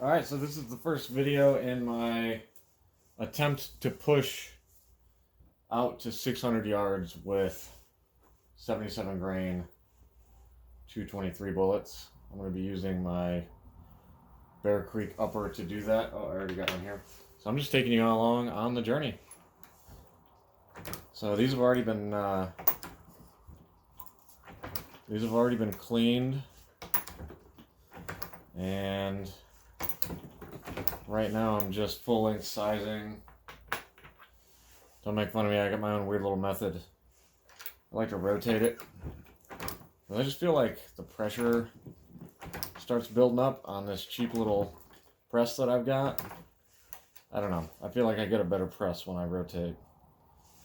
Alright, so this is the first video in my attempt to push out to 600 yards with 77 grain 223 bullets. I'm going to be using my Bear Creek upper to do that. Oh, I already got one here. So I'm just taking you all along on the journey. So these have already been cleaned, and right now I'm just full length sizing. Don't make fun of me, I got my own weird little method. I like to rotate it. But I just feel like the pressure starts building up on this cheap little press that I've got. I don't know. I feel like I get a better press when I rotate.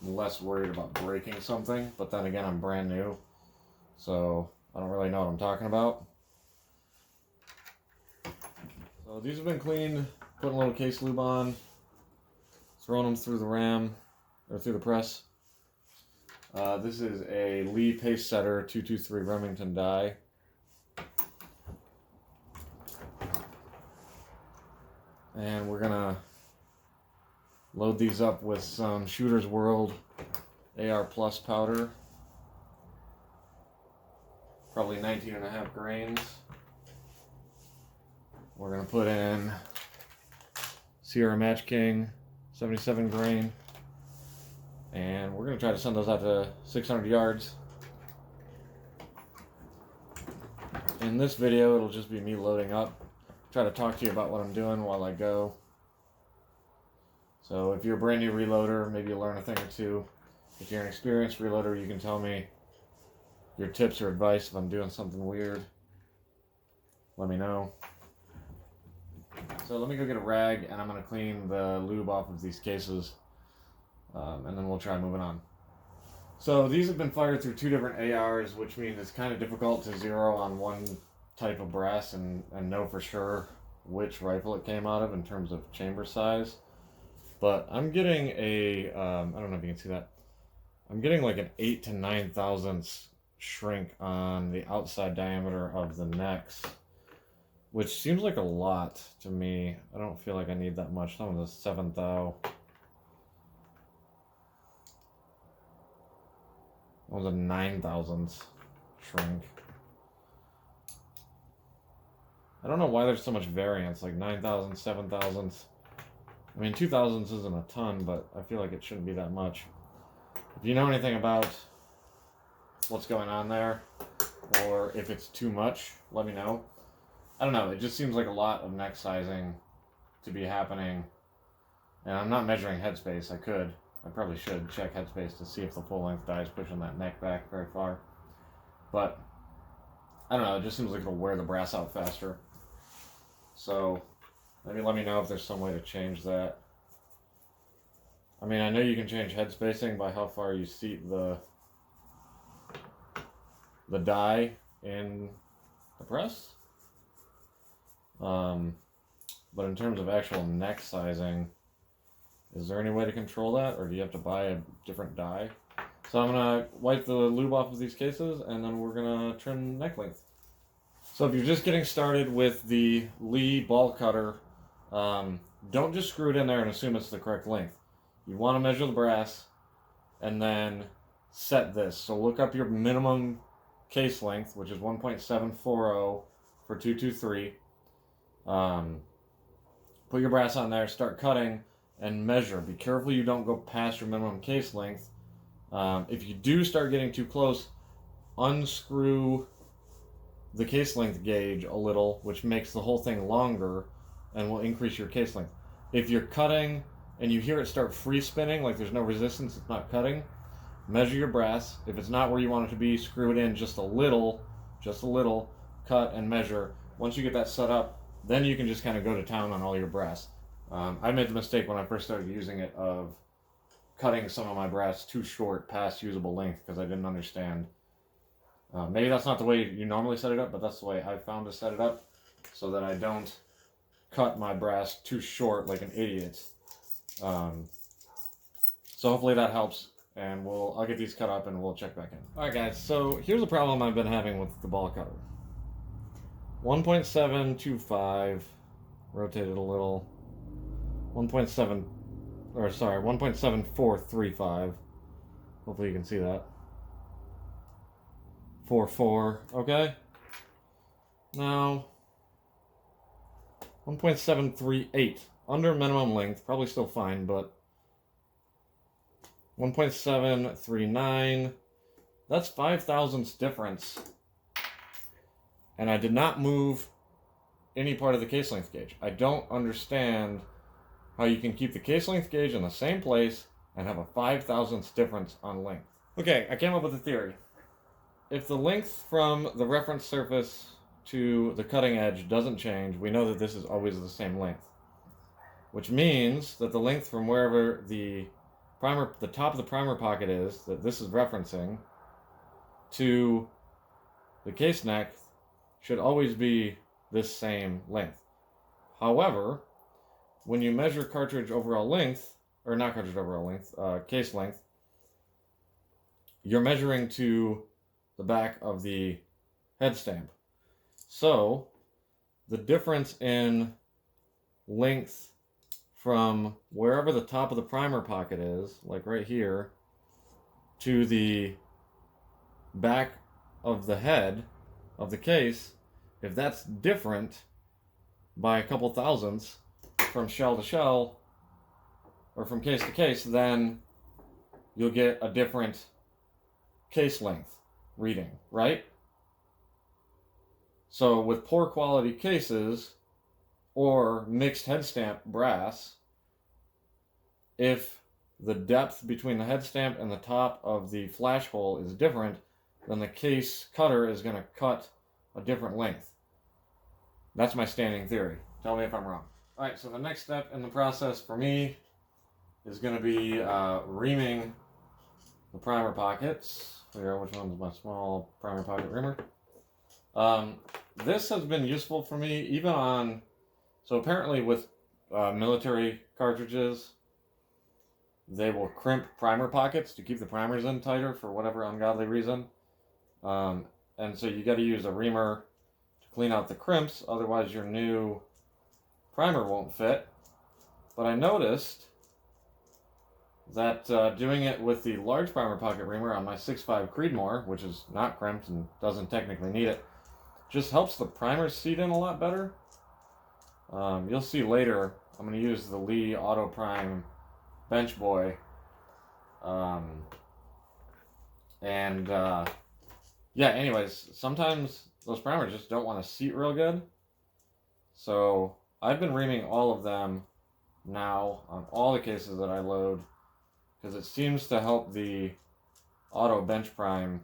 I'm less worried about breaking something, but then again, I'm brand new, so I don't really know what I'm talking about. So these have been cleaned, putting a little case lube on, throwing them through the ram, or through the press. This is a Lee Pace Setter 223 Remington die. And we're gonna load these up with some Shooter's World AR Plus powder. Probably 19.5 grains. We're gonna put in Sierra Match King 77 grain. And we're gonna try to send those out to 600 yards. In this video, it'll just be me loading up. Try to talk to you about what I'm doing while I go. So if you're a brand new reloader, maybe you'll learn a thing or two. If you're an experienced reloader, you can tell me your tips or advice if I'm doing something weird. Let me know. So let me go get a rag, and I'm going to clean the lube off of these cases, and then we'll try moving on. So these have been fired through two different ARs, which means it's kind of difficult to zero on one type of brass and know for sure which rifle it came out of in terms of chamber size. But I'm getting a, I don't know if you can see that. I'm getting like an 8 to 9 thousandths shrink on the outside diameter of the necks, which seems like a lot to me. I don't feel like I need that much. Some of the 7 thou. That was a 9 thousandths shrink. I don't know why there's so much variance, like 9 thousandths, 7 thousandths. I mean, 2 thousandths isn't a ton, but I feel like it shouldn't be that much. If you know anything about what's going on there, or if it's too much, let me know. I don't know, it just seems like a lot of neck sizing to be happening. And I'm not measuring headspace. I probably should check headspace to see if the full length die is pushing that neck back very far. But I don't know, it just seems like it'll wear the brass out faster. So maybe let me know if there's some way to change that. I mean, I know you can change head spacing by how far you seat the die in the press. But in terms of actual neck sizing, is there any way to control that, or do you have to buy a different die? So I'm gonna wipe the lube off of these cases, and then we're gonna trim neck length. So if you're just getting started with the Lee ball cutter, don't just screw it in there and assume it's the correct length. You want to measure the brass and then set this. So look up your minimum case length, which is 1.740 for 223. Put your brass on there, start cutting, and measure. Be careful you don't go past your minimum case length. If you do start getting too close, unscrew the case length gauge a little, which makes the whole thing longer and will increase your case length. If you're cutting and you hear it start free spinning, like there's no resistance, it's not cutting, measure your brass. If it's not where you want it to be, screw it in just a little, cut and measure. Once you get that set up, then you can just kind of go to town on all your brass. I made the mistake when I first started using it of cutting some of my brass too short past usable length because I didn't understand. Maybe that's not the way you normally set it up, but that's the way I found to set it up so that I don't cut my brass too short like an idiot. So hopefully that helps, and I'll get these cut up and we'll check back in. Alright guys, so here's a problem I've been having with the ball cutter. 1.725 rotate it a little. 1.7, or sorry, 1.7435. Hopefully you can see that. 4.4, okay. Now, 1.738, under minimum length, probably still fine, but 1.739, that's 5 thousandths difference. And I did not move any part of the case length gauge. I don't understand how you can keep the case length gauge in the same place and have a 5 thousandths difference on length. Okay, I came up with a theory. If the length from the reference surface to the cutting edge doesn't change, we know that this is always the same length. Which means that the length from wherever the top of the primer pocket is, that this is referencing, to the case neck should always be this same length. However, when you measure cartridge overall length, or not cartridge overall length, case length, you're measuring to the back of the head stamp. So, the difference in length from wherever the top of the primer pocket is, like right here, to the back of the head of the case, if that's different by a couple thousandths from shell to shell, or from case to case, then you'll get a different case length reading, right? So with poor quality cases or mixed head stamp brass, if the depth between the head stamp and the top of the flash hole is different, then the case cutter is going to cut a different length. That's my standing theory. Tell me if I'm wrong. Alright, so the next step in the process for me is going to be reaming the primer pockets. Figure out which one's my small primer pocket reamer. This has been useful for me even on, so apparently with military cartridges, they will crimp primer pockets to keep the primers in tighter for whatever ungodly reason. And so you got to use a reamer to clean out the crimps, otherwise your new primer won't fit. But I noticed that doing it with the large primer pocket reamer on my 6.5 Creedmoor, which is not crimped and doesn't technically need it, just helps the primer seat in a lot better. You'll see later, I'm going to use the Lee Auto Prime Bench Boy. Yeah, anyways, sometimes those primers just don't want to seat real good. So I've been reaming all of them now on all the cases that I load, because it seems to help the Auto Bench Prime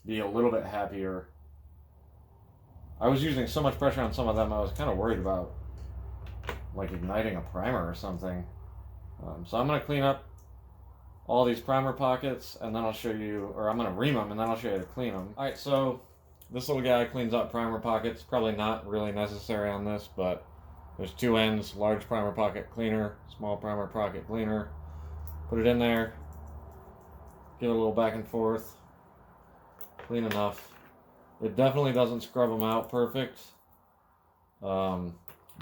be a little bit happier. I was using so much pressure on some of them, I was kind of worried about like igniting a primer or something. So I'm going to clean up all these primer pockets, and then I'll show you, or I'm going to ream them, and then I'll show you how to clean them. Alright, so this little guy cleans up primer pockets. Probably not really necessary on this, but there's two ends, large primer pocket cleaner, small primer pocket cleaner. Put it in there, give it a little back and forth, clean enough. It definitely doesn't scrub them out perfect, but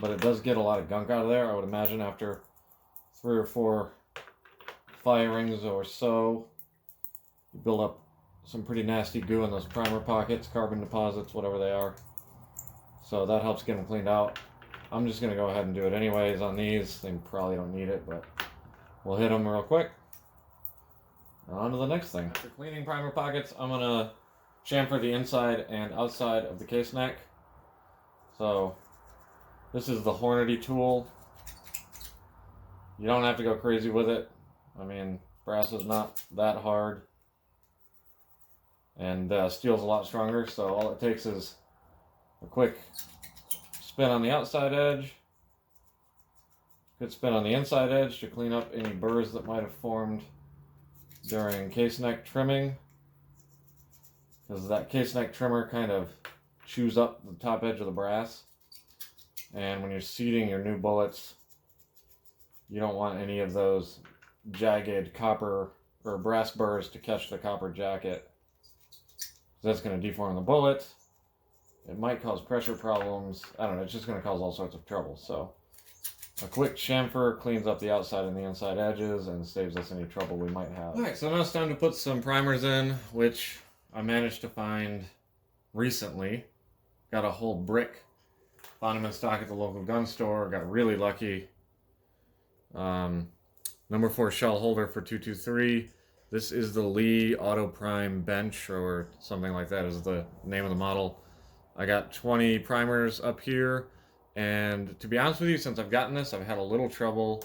it does get a lot of gunk out of there, I would imagine, after 3 or 4 firings or so. You build up some pretty nasty goo in those primer pockets, carbon deposits, whatever they are. So that helps get them cleaned out. I'm just going to go ahead and do it anyways on these. They probably don't need it, but we'll hit them real quick. On to the next thing. After cleaning primer pockets, I'm going to chamfer the inside and outside of the case neck. So this is the Hornady tool. You don't have to go crazy with it. I mean, brass is not that hard, and steel's a lot stronger, so all it takes is a quick spin on the outside edge, good spin on the inside edge to clean up any burrs that might have formed during case neck trimming, because that case neck trimmer kind of chews up the top edge of the brass, and when you're seating your new bullets, you don't want any of those jagged copper or brass burrs to catch the copper jacket. That's going to deform the bullet, it might cause pressure problems. I don't know, it's just going to cause all sorts of trouble. So a quick chamfer cleans up the outside and the inside edges and saves us any trouble we might have. Alright, so now it's time to put some primers in, which I managed to find recently. Got a whole brick. Found them in stock at the local gun store. Got really lucky. Number 4 shell holder for 223. This is the Lee Auto Prime Bench, or something like that is the name of the model. I got 20 primers up here, and to be honest with you, since I've gotten this, I've had a little trouble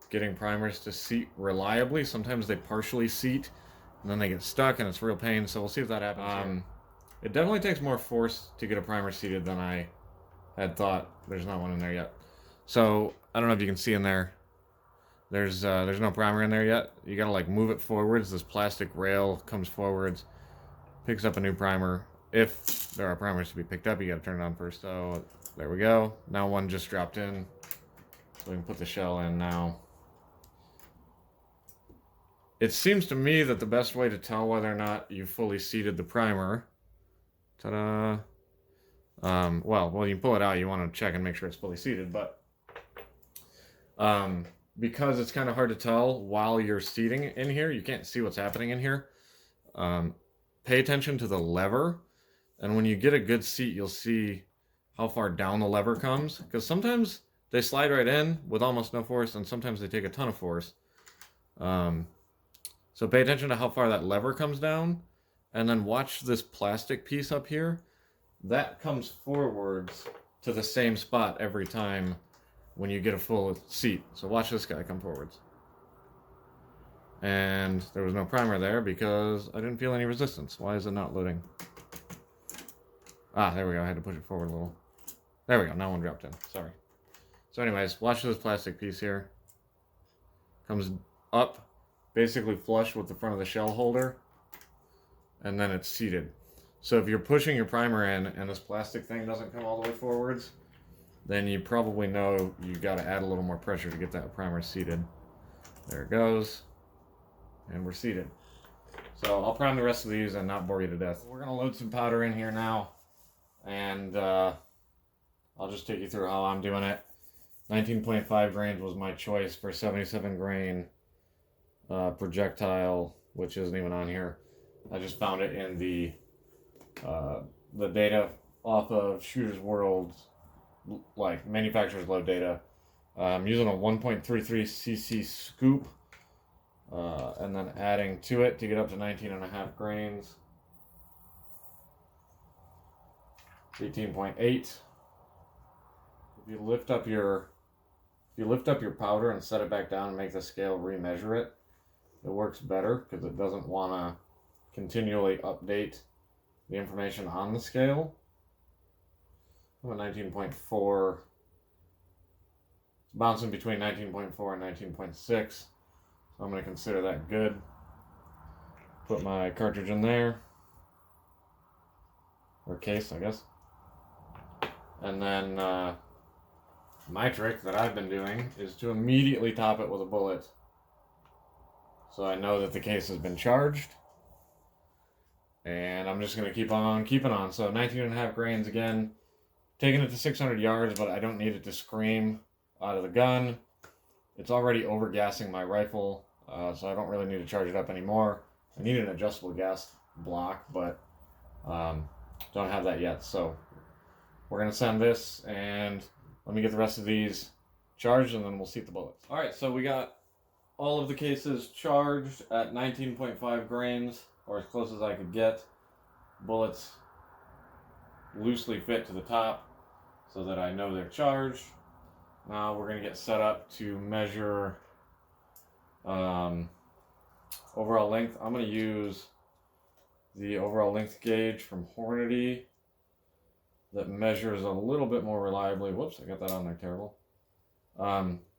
getting primers to seat reliably. Sometimes they partially seat, and then they get stuck, and it's a real pain, so we'll see if that happens. It definitely takes more force to get a primer seated than I had thought. There's not one in there yet. So, I don't know if you can see in there. There's no primer in there yet. You gotta like move it forwards. This plastic rail comes forwards, picks up a new primer. If there are primers to be picked up, you gotta turn it on first. So there we go. Now one just dropped in. So we can put the shell in now. It seems to me that the best way to tell whether or not you fully seated the primer. Ta-da! Well, you can pull it out. You want to check and make sure it's fully seated, but because it's kind of hard to tell while you're seating in here, you can't see what's happening in here. Pay attention to the lever, and when you get a good seat, you'll see how far down the lever comes, because sometimes they slide right in with almost no force, and sometimes they take a ton of force. So pay attention to how far that lever comes down, and then watch this plastic piece up here. That comes forwards to the same spot every time when you get a full seat. So watch this guy come forwards. And there was no primer there because I didn't feel any resistance. Why is it not loading? Ah, there we go. I had to push it forward a little. There we go. Now one dropped in. Sorry. So anyways, watch this plastic piece here. Comes up, basically flush with the front of the shell holder. And then it's seated. So if you're pushing your primer in and this plastic thing doesn't come all the way forwards, then you probably know you got to add a little more pressure to get that primer seated. There it goes. And we're seated. So I'll prime the rest of these and not bore you to death. We're going to load some powder in here now. And I'll just take you through how I'm doing it. 19.5 grains was my choice for 77 grain projectile, which isn't even on here. I just found it in the data off of Shooter's World, like manufacturer's load data. I'm using a 1.33 cc scoop, and then adding to it to get up to 19.5 grains. 18.8. If you lift up your powder and set it back down and make the scale remeasure it, it works better because it doesn't want to continually update the information on the scale. I'm at 19.4. It's bouncing between 19.4 and 19.6. So I'm going to consider that good. Put my cartridge in there. Or case, I guess. And then my trick that I've been doing is to immediately top it with a bullet. So I know that the case has been charged. And I'm just going to keep on keeping on. So 19.5 grains again. Taking it to 600 yards, but I don't need it to scream out of the gun. It's already overgassing my rifle, so I don't really need to charge it up anymore. I need an adjustable gas block, but don't have that yet. So we're going to send this, and let me get the rest of these charged, and then we'll seat the bullets. All right, so we got all of the cases charged at 19.5 grains, or as close as I could get. Bullets loosely fit to the top so that I know they're charged. Now we're going to get set up to measure overall length. I'm going to use the overall length gauge from Hornady that measures a little bit more reliably. Whoops, I got that on there, terrible.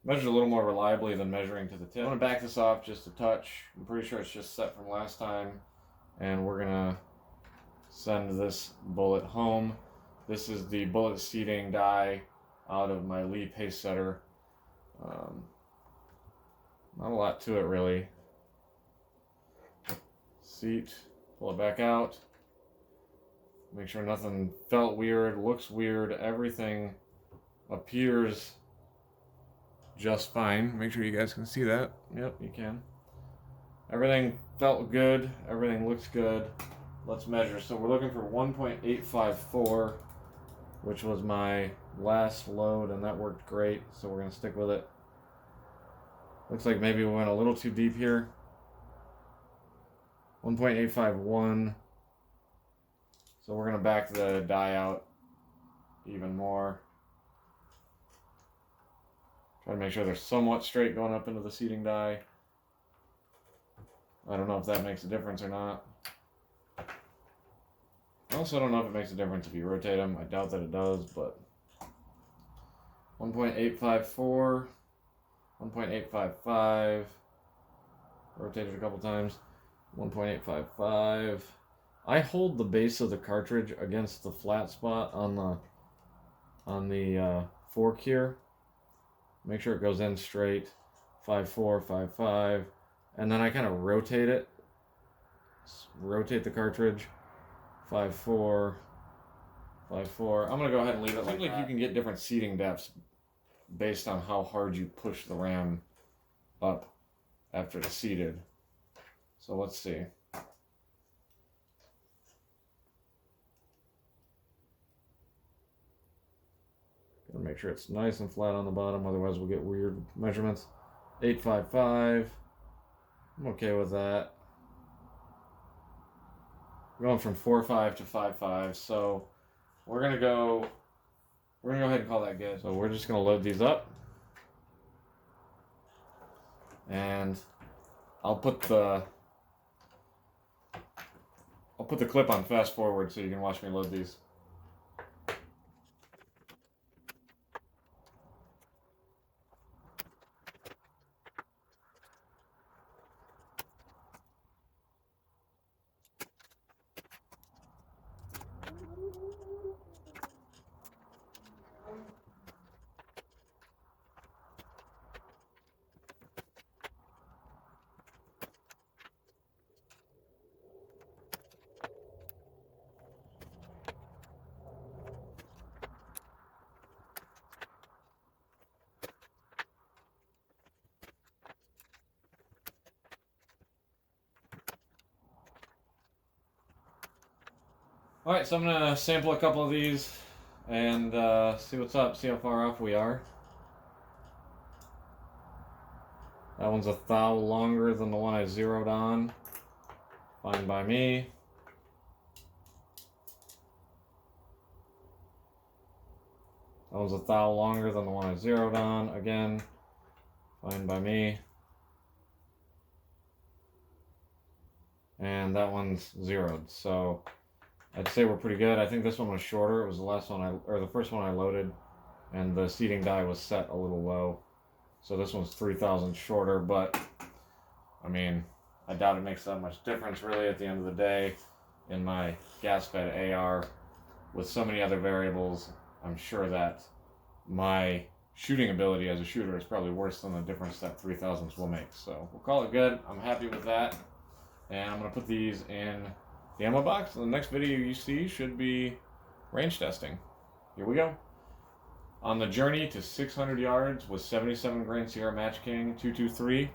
Measures a little more reliably than measuring to the tip. I'm going to back this off just a touch. I'm pretty sure it's just set from last time. And we're going to send this bullet home. This is the bullet seating die out of my Lee pace setter. Not a lot to it really. Seat, pull it back out. Make sure nothing felt weird, looks weird, everything appears just fine. Make sure you guys can see that. Yep, you can. Everything felt good, everything looks good. Let's measure. So we're looking for 1.854, which was my last load, and that worked great, so we're going to stick with it. Looks like maybe we went a little too deep here. 1.851. So we're going to back the die out even more. Try to make sure they're somewhat straight going up into the seating die. I don't know if that makes a difference or not. I also don't know if it makes a difference if you rotate them. I doubt that it does, but 1.854, 1.855, rotated a couple times, 1.855. I hold the base of the cartridge against the flat spot on the fork here. Make sure it goes in straight, 5.4, 5.5, and then I kind of rotate it. Rotate the cartridge, 5.4, 5.4. I'm gonna go ahead and leave it like that. You can get different seating depths based on how hard you push the RAM up after it's seated. So let's see. Gotta make sure it's nice and flat on the bottom, otherwise we'll get weird measurements. 8.55. I'm okay with that. We're going from 4.5 to 5.5, so we're gonna go ahead and call that good. So we're just gonna load these up, and I'll put the clip on fast forward so you can watch me load these. Alright, so I'm going to sample a couple of these and see what's up, see how far off we are. That one's a thou longer than the one I zeroed on. Fine by me. That one's a thou longer than the one I zeroed on. Again, fine by me. And that one's zeroed, so I'd say we're pretty good. I think this one was shorter. It was the last one or the first one I loaded, and the seating die was set a little low. So this one's 3,000 shorter, but I mean, I doubt it makes that much difference really at the end of the day. In my gas-fed AR, with so many other variables, I'm sure that my shooting ability as a shooter is probably worse than the difference that 3,000s will make. So we'll call it good. I'm happy with that. And I'm going to put these in the ammo box. The next video you see should be range testing. Here we go. On the journey to 600 yards with 77 grain Sierra Match King 223.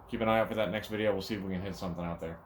Keep an eye out for that next video. We'll see if we can hit something out there.